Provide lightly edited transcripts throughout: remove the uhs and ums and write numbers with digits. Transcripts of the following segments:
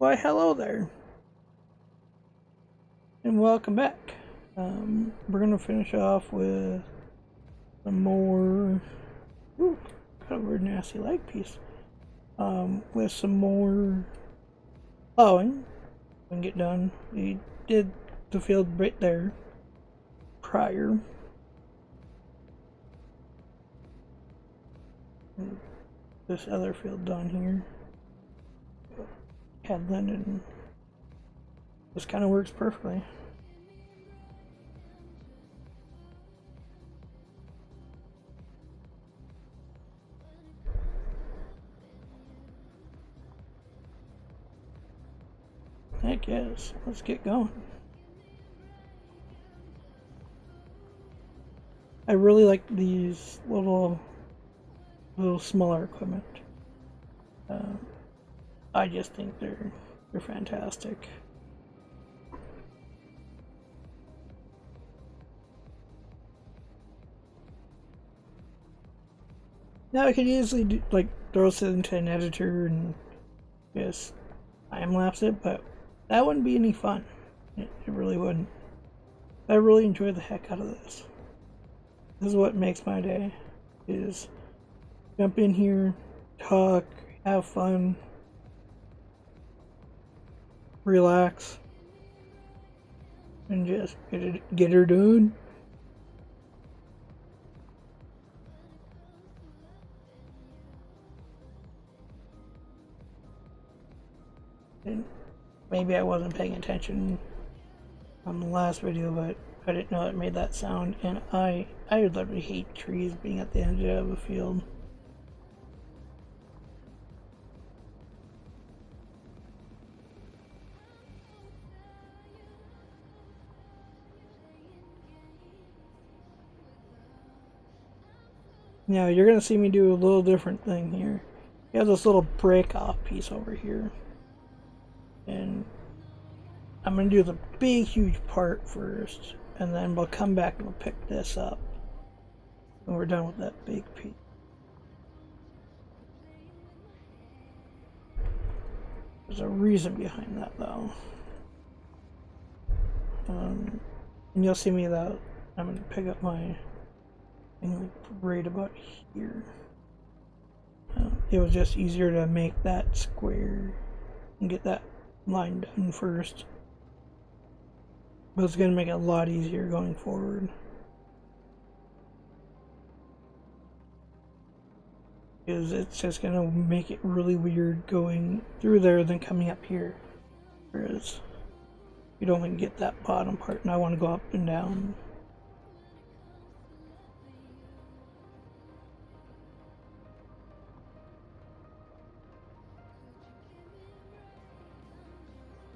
Why, hello there, and welcome back. We're gonna finish off with some more. Ooh, got a weird nasty leg piece. With some more plowing. When we get done, we did the field right there prior. This other field down here. Headland, and this kind of works perfectly. Heck yes, let's get going. I really like these little smaller equipment. I just think they're fantastic. Now I could easily do, throw this into an editor and just time lapse it, but that wouldn't be any fun. It really wouldn't. I really enjoy the heck out of this. This is what makes my day. Is jump in here, talk, have fun, relax, and just get her done. And maybe I wasn't paying attention on the last video, but I didn't know it made that sound, and I literally hate trees being at the end of a field. Now you're gonna see me do a little different thing here. You have this little break off piece over here, and I'm gonna do the big huge part first, and then we'll come back and we'll pick this up when we're done with that big piece. There's a reason behind that though. And you'll see me that I'm gonna pick up my thing right about here. It was just easier to make that square and get that line done first. But it's going to make it a lot easier going forward. Because it's just going to make it really weird going through there than coming up here. Whereas you'd only get that bottom part, and I want to go up and down.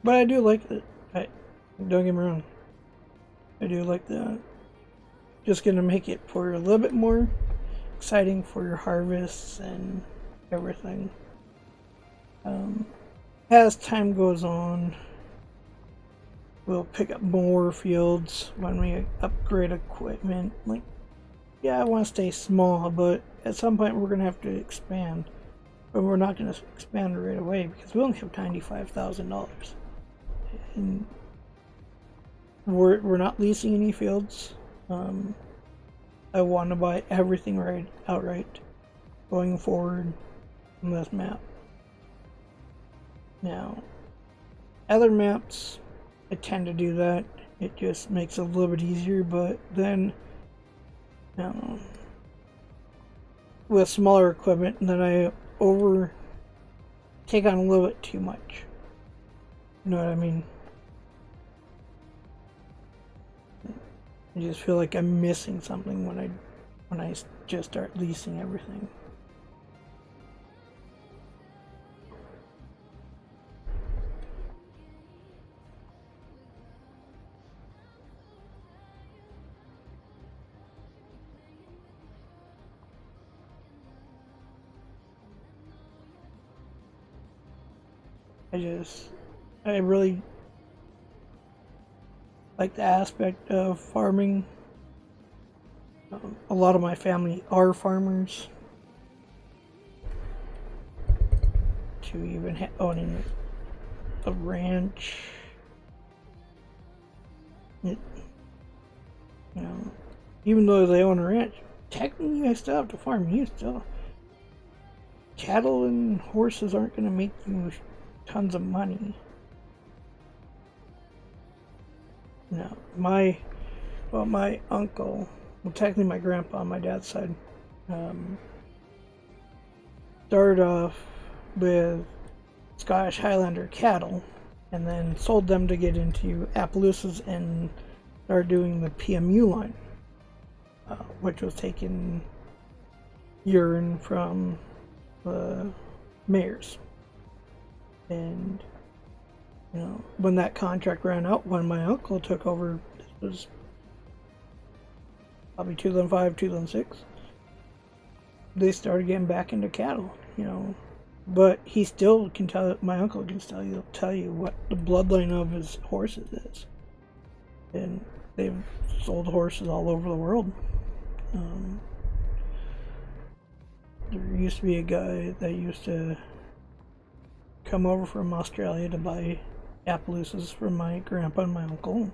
But I do like it. Don't get me wrong. I do like that. Just gonna make it for a little bit more exciting for your harvests and everything. As time goes on, we'll pick up more fields when we upgrade equipment. Yeah, I want to stay small, but at some point we're gonna have to expand. But we're not gonna expand right away because we only have $95,000. And we're not leasing any fields. I want to buy everything right outright going forward on this map. Now, other maps, I tend to do that. It just makes it a little bit easier, but then with smaller equipment, then I take on a little bit too much. You know what I mean? I just feel like I'm missing something when I just start leasing everything. I really like the aspect of farming. A lot of my family are farmers. To even owning a ranch. It, you know, even though they own a ranch, technically I still have to farm. You still, cattle and horses aren't going to make you tons of money. No, my uncle, well, technically my grandpa on my dad's side, started off with Scottish Highlander cattle and then sold them to get into Appaloosas and started doing the PMU line, which was taking urine from the mares. And you know, when that contract ran out, when my uncle took over, this was probably 2005, 2006, they started getting back into cattle, you know. But he still can tell, my uncle can tell you what the bloodline of his horses is. And they've sold horses all over the world. There used to be a guy that used to come over from Australia to buy Appaloosas from my grandpa and my uncle.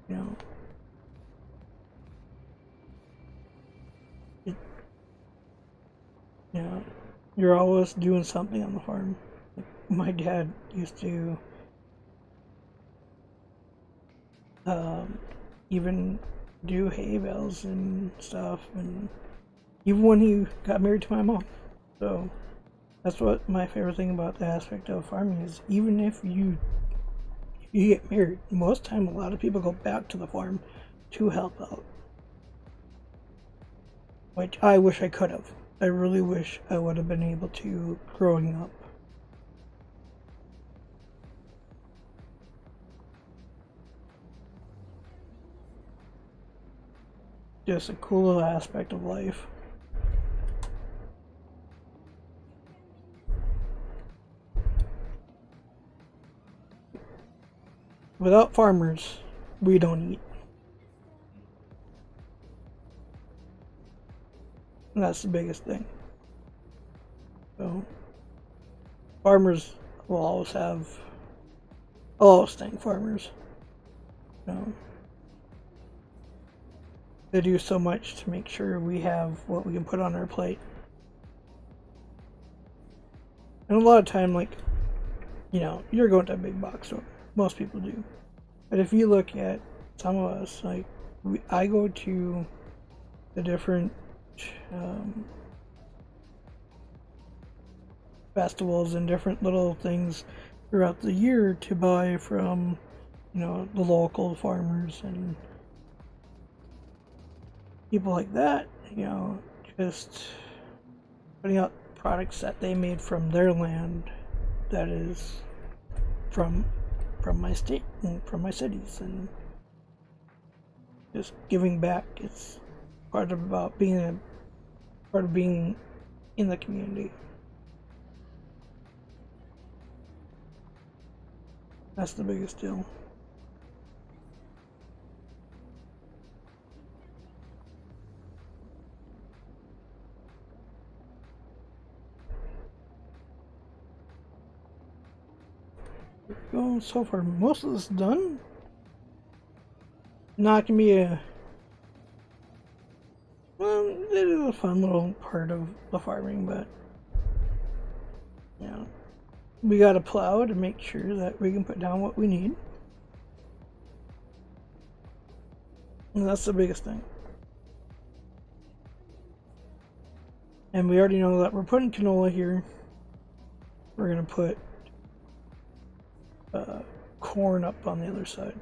You know, you know, you're always doing something on the farm. Like my dad used to even do hay bales and stuff, and even when he got married to my mom. So that's what my favorite thing about the aspect of farming is. Even if you get married, most time a lot of people go back to the farm to help out, which I wish I could have. I really wish I would have been able to growing up. Just a cool little aspect of life. Without farmers, we don't eat. And that's the biggest thing. So, farmers will always have, I'll always thank farmers. You know, they do so much to make sure we have what we can put on our plate. And a lot of time, like, you know, you're going to a big box store. Most people do. But if you look at some of us, like, I go to the different festivals and different little things throughout the year to buy from, you know, the local farmers and people like that, you know, just putting out products that they made from their land, that is from my state and from my cities, and just giving back. It's part of being in the community. That's the biggest deal. Well, so far most of this is done. Not gonna be well, it is a fun little part of the farming, but you know, we gotta plow to make sure that we can put down what we need. And that's the biggest thing. And we already know that we're putting canola here. We're gonna put corn up on the other side.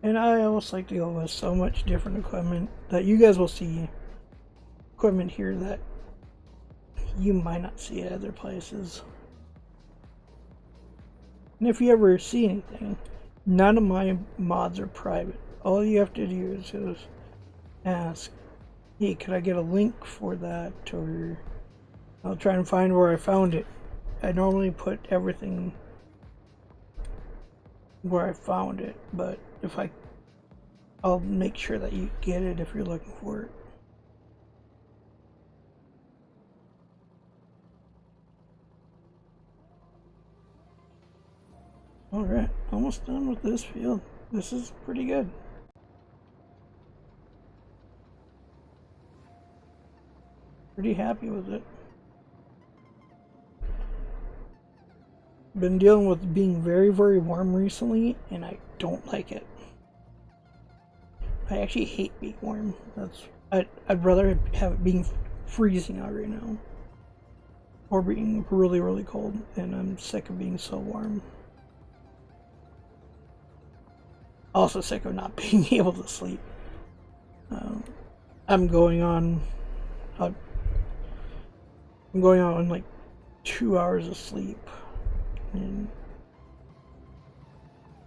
And I always like to go with so much different equipment that you guys will see equipment here that you might not see at other places. And if you ever see anything, none of my mods are private. All you have to do is just ask, hey, could I get a link for that? Or I'll try and find where I found it. I normally put everything where I found it, but if I'll make sure that you get it if you're looking for it. Alright, almost done with this field. This is pretty good. Pretty happy with it. Been dealing with being very, very warm recently, and I don't like it. I actually hate being warm. I'd rather have it being freezing out right now, or being really, really cold, and I'm sick of being so warm. Also sick of not being able to sleep. I'm going on like 2 hours of sleep, and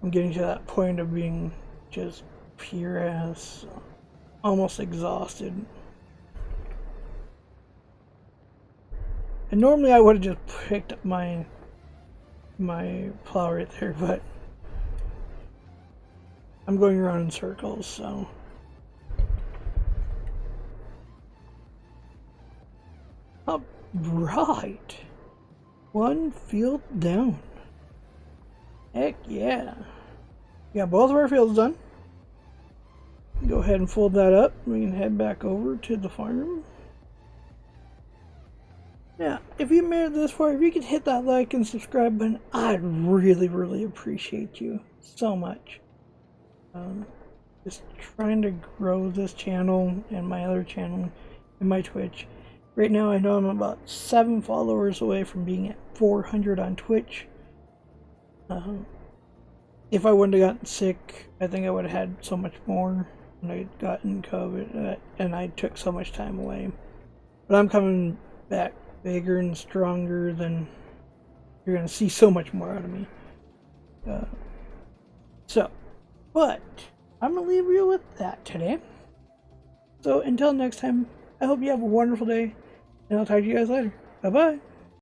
I'm getting to that point of being just pure ass, almost exhausted. And normally I would have just picked up my plow right there, but I'm going around in circles, so. Right. One field down. Heck yeah. We got both of our fields done. Go ahead and fold that up. We can head back over to the farm. Yeah, if you made it this far, if you could hit that like and subscribe button, I'd really, really appreciate you so much. Just trying to grow this channel and my other channel and my Twitch. Right now I know I'm about 7 followers away from being at 400 on Twitch. If I wouldn't have gotten sick, I think I would have had so much more when I'd gotten COVID, and I took so much time away. But I'm coming back bigger and stronger than you're going to see so much more out of me. But I'm going to leave you with that today. So until next time, I hope you have a wonderful day, and I'll talk to you guys later. Bye-bye.